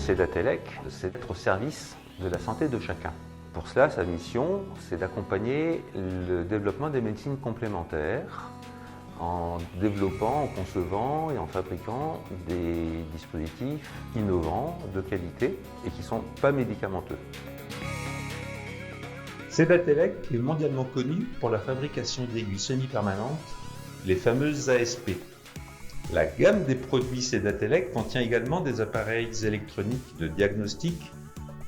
Sedatelec, c'est d'être au service de la santé de chacun. Pour cela, sa mission, c'est d'accompagner le développement des médecines complémentaires en développant, en concevant et en fabriquant des dispositifs innovants, de qualité et qui ne sont pas médicamenteux. Sedatelec est mondialement connu pour la fabrication d'aiguilles semi-permanentes, les fameuses ASP. La gamme des produits Sedatelec contient également des appareils électroniques de diagnostic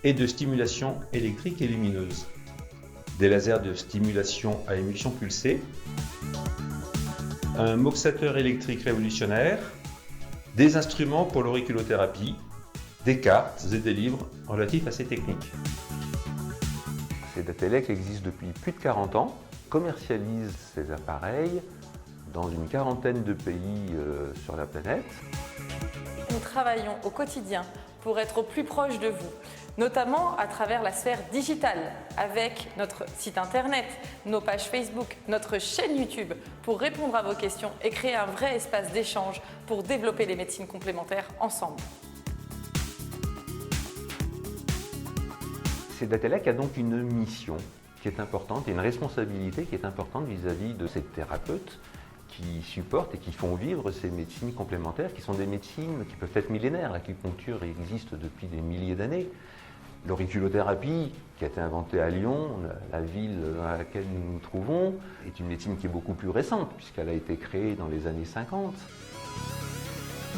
et de stimulation électrique et lumineuse, des lasers de stimulation à émission pulsée, un moxateur électrique révolutionnaire, des instruments pour l'auriculothérapie, des cartes et des livres relatifs à ces techniques. Sedatelec existe depuis plus de 40 ans, commercialise ces appareils dans une quarantaine de pays sur la planète. Nous travaillons au quotidien pour être au plus proche de vous, notamment à travers la sphère digitale, avec notre site internet, nos pages Facebook, notre chaîne YouTube, pour répondre à vos questions et créer un vrai espace d'échange pour développer les médecines complémentaires ensemble. Sedatelec a donc une mission qui est importante et une responsabilité qui est importante vis-à-vis de ces thérapeutes qui supportent et qui font vivre ces médecines complémentaires, qui sont des médecines qui peuvent être millénaires. L'acupuncture existe depuis des milliers d'années. L'auriculothérapie, qui a été inventée à Lyon, la ville dans laquelle nous nous trouvons, est une médecine qui est beaucoup plus récente, puisqu'elle a été créée dans les années 50.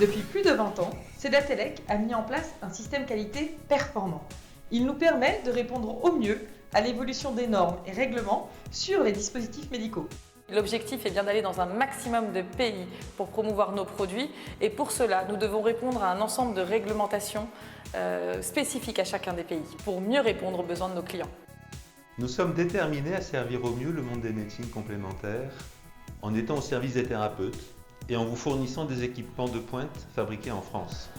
Depuis plus de 20 ans, Sedatelec a mis en place un système qualité performant. Il nous permet de répondre au mieux à l'évolution des normes et règlements sur les dispositifs médicaux. L'objectif est bien d'aller dans un maximum de pays pour promouvoir nos produits et pour cela, nous devons répondre à un ensemble de réglementations spécifiques à chacun des pays pour mieux répondre aux besoins de nos clients. Nous sommes déterminés à servir au mieux le monde des médecines complémentaires en étant au service des thérapeutes et en vous fournissant des équipements de pointe fabriqués en France.